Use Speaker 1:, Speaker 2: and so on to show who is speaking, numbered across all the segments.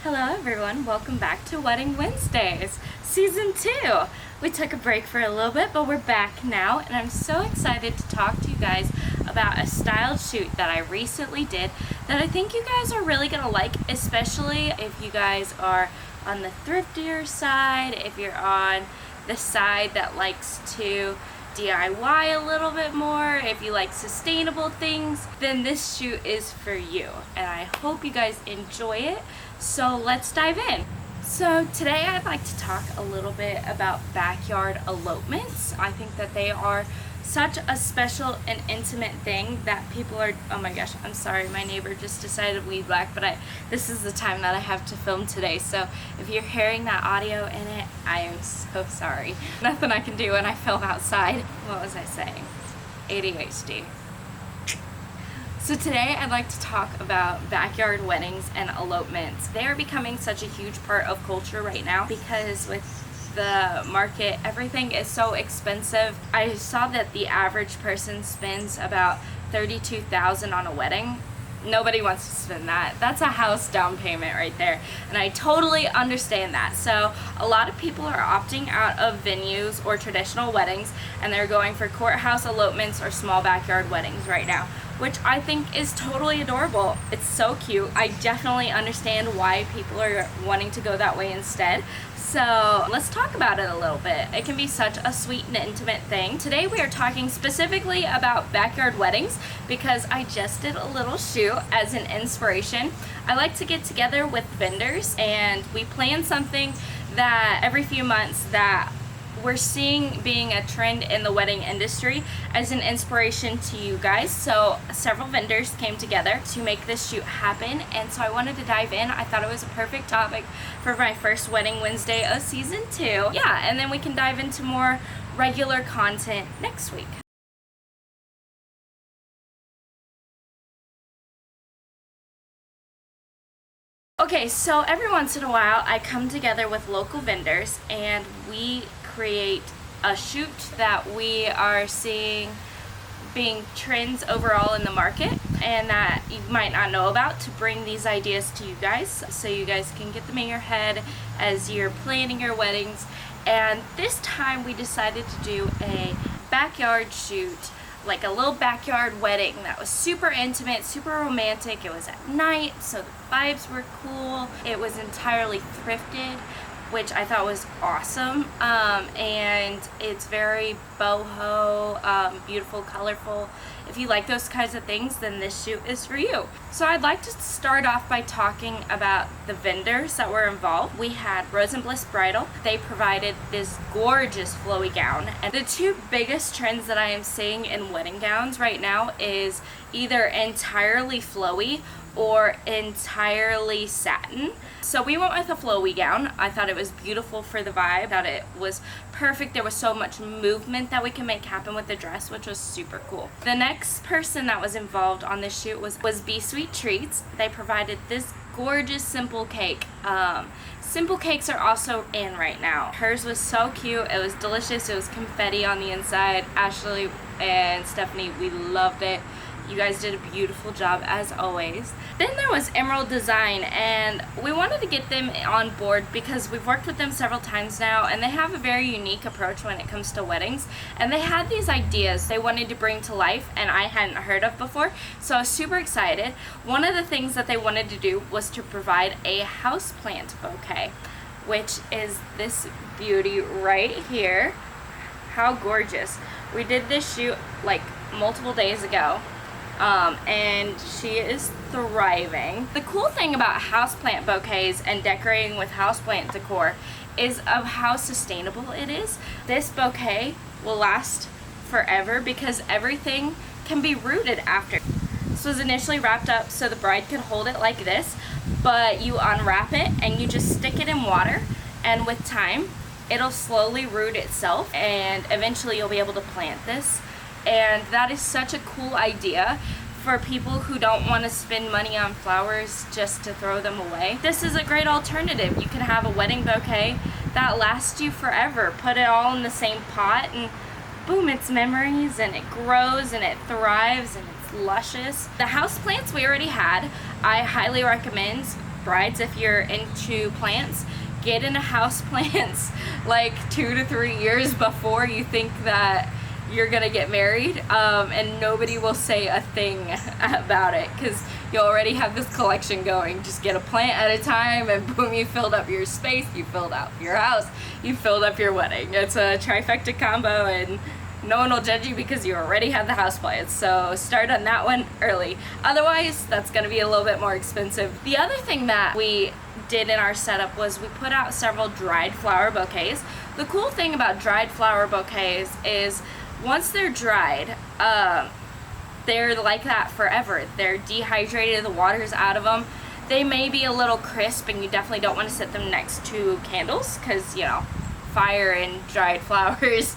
Speaker 1: Hello everyone, welcome back to Wedding Wednesdays, Season 2. We took a break for a little bit, but we're back now, and I'm so excited to talk to you guys about a styled shoot that I recently did that I think you guys are really gonna like, especially if you guys are on the thriftier side, if you're on the side that likes to DIY a little bit more, if you like sustainable things, then this shoot is for you, and I hope you guys enjoy it. So let's dive in. So today I'd like to talk a little bit about backyard elopements. I think that they are such a special and intimate thing that people are, oh my gosh, I'm sorry, my neighbor just decided to weed black, but this is the time that I have to film today, so if you're hearing that audio in it, I am so sorry. Nothing I can do when I film outside. What was I saying? ADHD. So today I'd like to talk about backyard weddings and elopements. They are becoming such a huge part of culture right now because with the market, everything is so expensive. I saw that the average person spends about $32,000 on a wedding. Nobody wants to spend that. That's a house down payment right there. And I totally understand that. So a lot of people are opting out of venues or traditional weddings, and they're going for courthouse elopements or small backyard weddings right now, which I think is totally adorable. It's so cute. I definitely understand why people are wanting to go that way instead. So let's talk about it a little bit. It can be such a sweet and intimate thing. Today we are talking specifically about backyard weddings because I just did a little shoot as an inspiration. I like to get together with vendors and we plan something that every few months that we're seeing being a trend in the wedding industry as an inspiration to you guys. So several vendors came together to make this shoot happen, and so I wanted to dive in. I thought it was a perfect topic for my first Wedding Wednesday of season 2. Yeah, and then we can dive into more regular content next week. Okay, so every once in a while I come together with local vendors and we create a shoot that we are seeing being trends overall in the market and that you might not know about, to bring these ideas to you guys so you guys can get them in your head as you're planning your weddings. And this time we decided to do a backyard shoot, like a little backyard wedding that was super intimate, super romantic. It was at night, so the vibes were cool. It was entirely thrifted, which I thought was awesome. And it's very boho, beautiful, colorful. If you like those kinds of things, then this shoot is for you. So I'd like to start off by talking about the vendors that were involved. We had Rose and Bliss Bridal. They provided this gorgeous flowy gown. And the two biggest trends that I am seeing in wedding gowns right now is either entirely flowy or entirely satin. So we went with a flowy gown. I thought it was beautiful for the vibe, that it was perfect. There was so much movement that we can make happen with the dress, which was super cool. The next person that was involved on this shoot was Be Sweet Treats. They provided this gorgeous simple cake. Simple cakes are also in right now. Hers was so cute. It was delicious. It was confetti on the inside. Ashley and Stephanie, we loved it. You guys did a beautiful job as always. Then there was Emerald Design, and we wanted to get them on board because we've worked with them several times now, and they have a very unique approach when it comes to weddings. And they had these ideas they wanted to bring to life, and I hadn't heard of before, so I was super excited. One of the things that they wanted to do was to provide a houseplant bouquet, which is this beauty right here. How gorgeous. We did this shoot like multiple days ago. And she is thriving. The cool thing about houseplant bouquets and decorating with houseplant decor is of how sustainable it is. This bouquet will last forever because everything can be rooted after. This was initially wrapped up so the bride could hold it like this, but you unwrap it and you just stick it in water, and with time it'll slowly root itself and eventually you'll be able to plant this. And that is such a cool idea for people who don't want to spend money on flowers just to throw them away. This is a great alternative. You can have a wedding bouquet that lasts you forever. Put it all in the same pot and boom, it's memories, and it grows and it thrives and it's luscious. The house plants we already had, I highly recommend brides, if you're into plants, get into house plants like 2 to 3 years before you think that you're gonna get married, and nobody will say a thing about it because you already have this collection going. Just get a plant at a time and boom, you filled up your space, you filled up your house, you filled up your wedding. It's a trifecta combo, and no one will judge you because you already have the house plants. So start on that one early. Otherwise, that's gonna be a little bit more expensive. The other thing that we did in our setup was we put out several dried flower bouquets. The cool thing about dried flower bouquets is once they're dried, they're like that forever. They're dehydrated, the water's out of them. They may be a little crisp, and you definitely don't want to set them next to candles because, you know, fire and dried flowers,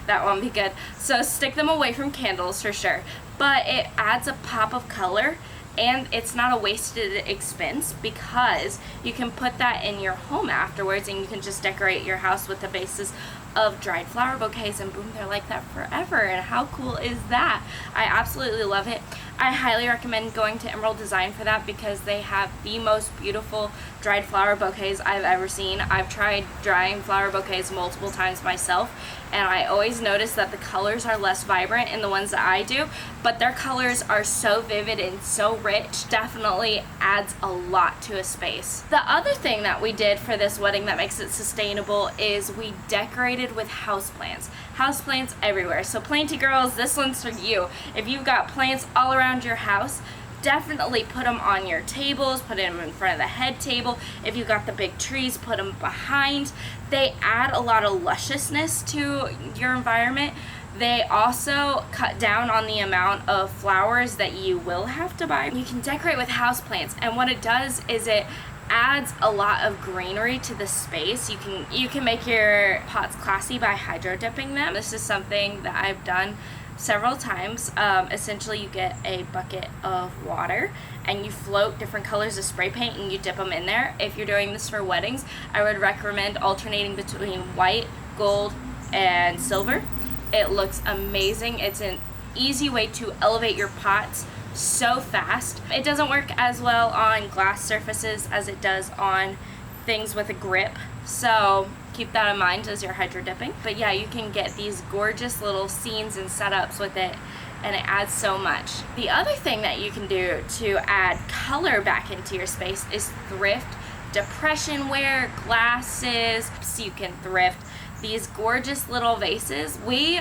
Speaker 1: that won't be good. So stick them away from candles for sure. But it adds a pop of color, and it's not a wasted expense because you can put that in your home afterwards, and you can just decorate your house with the bases of dried flower bouquets, and boom, they're like that forever. And how cool is that? I absolutely love it. I highly recommend going to Emerald Design for that because they have the most beautiful dried flower bouquets I've ever seen. I've tried drying flower bouquets multiple times myself, and I always notice that the colors are less vibrant in the ones that I do, but their colors are so vivid and so rich. Definitely adds a lot to a space. The other thing that we did for this wedding that makes it sustainable is we decorated with houseplants. Houseplants everywhere. So Planty girls, this one's for you. If you've got plants all around your house, definitely put them on your tables, put them in front of the head table. If you've got the big trees, put them behind. They add a lot of lusciousness to your environment. They also cut down on the amount of flowers that you will have to buy. You can decorate with houseplants, and what it does is it adds a lot of greenery to the space. You can make your pots classy by hydro dipping them. This is something that I've done several times. Essentially, you get a bucket of water and you float different colors of spray paint and you dip them in there. If you're doing this for weddings, I would recommend alternating between white, gold, and silver. It looks amazing. It's an easy way to elevate your pots so fast. It doesn't work as well on glass surfaces as it does on things with a grip, so keep that in mind as you're hydro dipping. But yeah, you can get these gorgeous little scenes and setups with it, and it adds so much. The other thing that you can do to add color back into your space is thrift depression wear glasses. So you can thrift these gorgeous little vases. We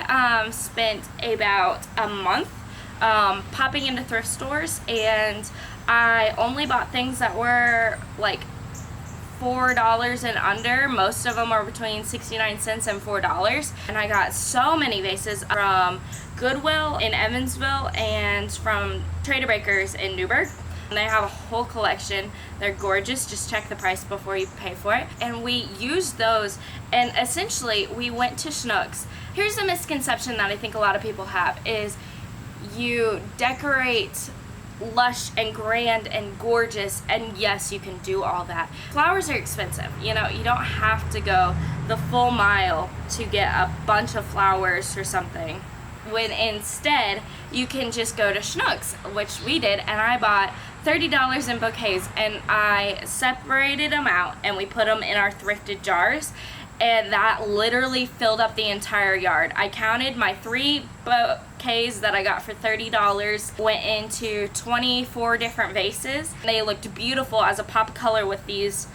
Speaker 1: spent about a month popping into thrift stores, and I only bought things that were like $4 and under. Most of them are between 69 cents and $4, and I got so many vases from Goodwill in Evansville and from Trader Bakers in Newburgh. And they have a whole collection. They're gorgeous. Just check the price before you pay for it. And we used those, and essentially we went to Schnucks. Here's a misconception that I think a lot of people have is you decorate lush and grand and gorgeous, and yes, you can do all that. Flowers are expensive. You know, you don't have to go the full mile to get a bunch of flowers for something, when instead you can just go to Schnucks, which we did, and I bought $30 in bouquets, and I separated them out and we put them in our thrifted jars, and that literally filled up the entire yard. I counted my 3 bouquets that I got for $30 went into 24 different vases. They looked beautiful as a pop color with these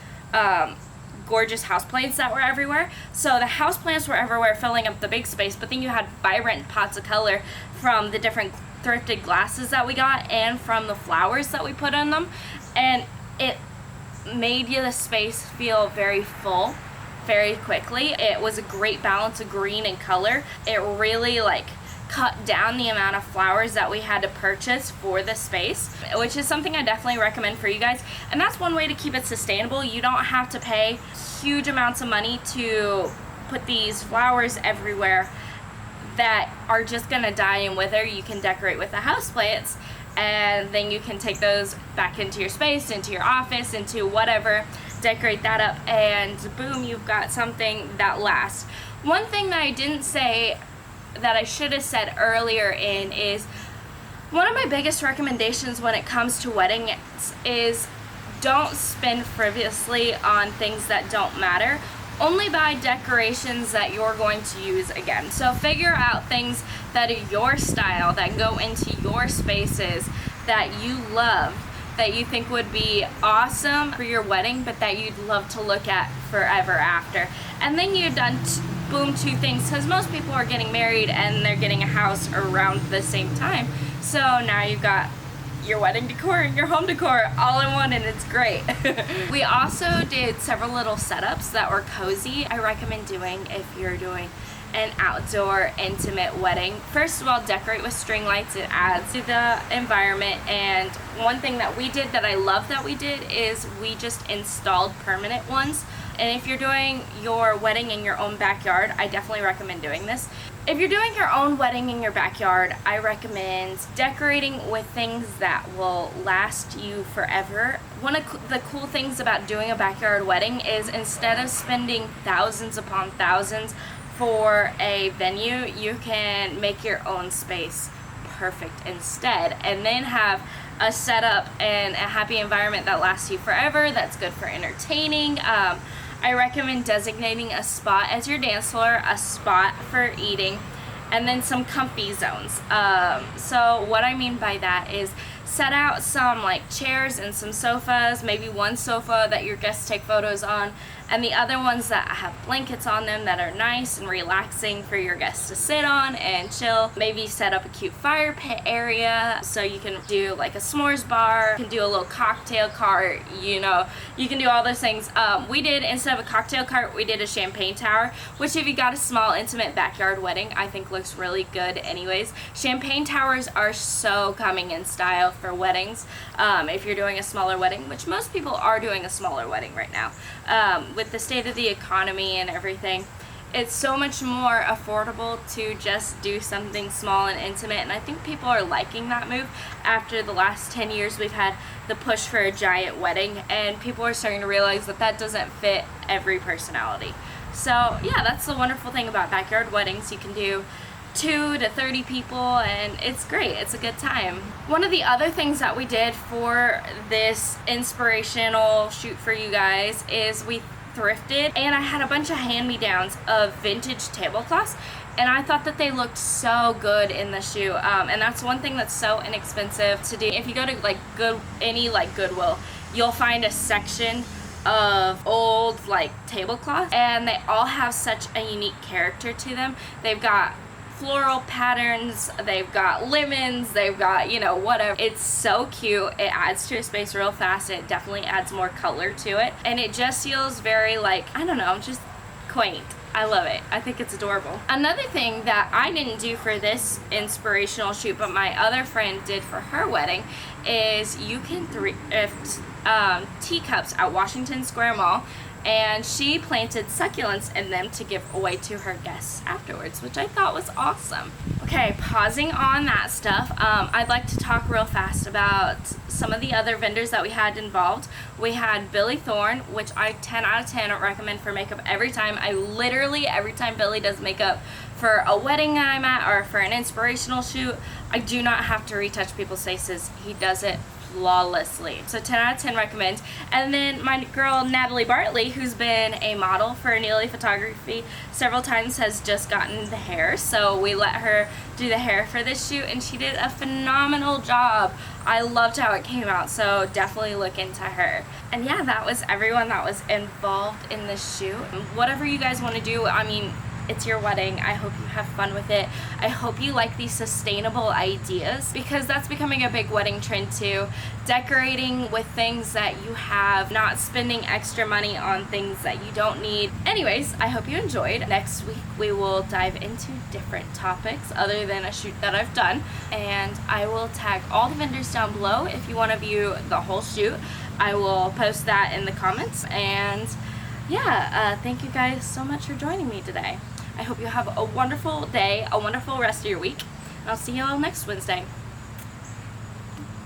Speaker 1: gorgeous houseplants that were everywhere. So the houseplants were everywhere, filling up the big space, but then you had vibrant pots of color from the different thrifted glasses that we got and from the flowers that we put in them, and it made the space feel very full very quickly. It was a great balance of green and color. It really cut down the amount of flowers that we had to purchase for the space, which is something I definitely recommend for you guys. And that's one way to keep it sustainable. You don't have to pay huge amounts of money to put these flowers everywhere that are just gonna die and wither. You can decorate with the houseplants, and then you can take those back into your space, into your office, into whatever, decorate that up, and boom, you've got something that lasts. One thing that I didn't say that I should have said earlier is one of my biggest recommendations when it comes to weddings is don't spend frivolously on things that don't matter. Only buy decorations that you're going to use again. So figure out things that are your style, that go into your spaces, that you love, that you think would be awesome for your wedding, but that you'd love to look at forever after. And then you've done boom, two things, because most people are getting married and they're getting a house around the same time. So now you've got your wedding decor and your home decor all in one, and it's great. We also did several little setups that were cozy. I recommend doing if you're doing an outdoor intimate wedding. First of all, decorate with string lights. It adds to the environment. And one thing that we did that I love that we did is we just installed permanent ones. And if you're doing your wedding in your own backyard, I definitely recommend doing this. If you're doing your own wedding in your backyard, I recommend decorating with things that will last you forever. One of the cool things about doing a backyard wedding is instead of spending thousands upon thousands for a venue, you can make your own space perfect instead, and then have a setup and a happy environment that lasts you forever, that's good for entertaining. I recommend designating a spot as your dance floor, a spot for eating, and then some comfy zones. So what I mean by that is set out some like chairs and some sofas, maybe one sofa that your guests take photos on, and the other ones that have blankets on them that are nice and relaxing for your guests to sit on and chill. Maybe set up a cute fire pit area so you can do like a s'mores bar, you can do a little cocktail cart, you know, you can do all those things. We did, instead of a cocktail cart, we did a champagne tower, which if you got a small intimate backyard wedding, I think looks really good anyways. Champagne towers are so coming in style for weddings. If you're doing a smaller wedding, which most people are doing a smaller wedding right now, with the state of the economy and everything, it's so much more affordable to just do something small and intimate, and I think people are liking that move. After the last 10 years we've had the push for a giant wedding, and people are starting to realize that that doesn't fit every personality. So yeah, that's the wonderful thing about backyard weddings. You can do 2 to 30 people, and it's great. It's a good time. One of the other things that we did for this inspirational shoot for you guys is we thrifted, and I had a bunch of hand-me-downs of vintage tablecloths, and I thought that they looked so good in the shoot. And that's one thing that's so inexpensive to do. If you go to like any Goodwill, you'll find a section of old like tablecloths, and they all have such a unique character to them. They've got floral patterns, they've got lemons, they've got, you know, whatever. It's so cute. It adds to a space real fast. It definitely adds more color to it, and it just feels very like, I don't know, just quaint. I love it. I think it's adorable. Another thing that I didn't do for this inspirational shoot, but my other friend did for her wedding, is you can thrift teacups at Washington Square Mall, and she planted succulents in them to give away to her guests afterwards, which I thought was awesome. Okay, pausing on that stuff, I'd like to talk real fast about some of the other vendors that we had involved. We had Billy Thorne, which I 10 out of 10 recommend for makeup every time. I literally, every time Billy does makeup for a wedding I'm at or for an inspirational shoot, I do not have to retouch people's faces. He does it flawlessly. So 10 out of 10 recommend. And then my girl Natalie Bartley, who's been a model for Neely Photography several times, has just gotten the hair, so we let her do the hair for this shoot, and she did a phenomenal job. I loved how it came out, so definitely look into her. And yeah, that was everyone that was involved in the shoot. Whatever you guys want to do, I mean, it's your wedding. I hope you have fun with it. I hope you like these sustainable ideas, because that's becoming a big wedding trend too. Decorating with things that you have, not spending extra money on things that you don't need. Anyways, I hope you enjoyed. Next week we will dive into different topics other than a shoot that I've done, and I will tag all the vendors down below if you want to view the whole shoot. I will post that in the comments, and yeah, thank you guys so much for joining me today. I hope you have a wonderful day, a wonderful rest of your week, and I'll see you all next Wednesday.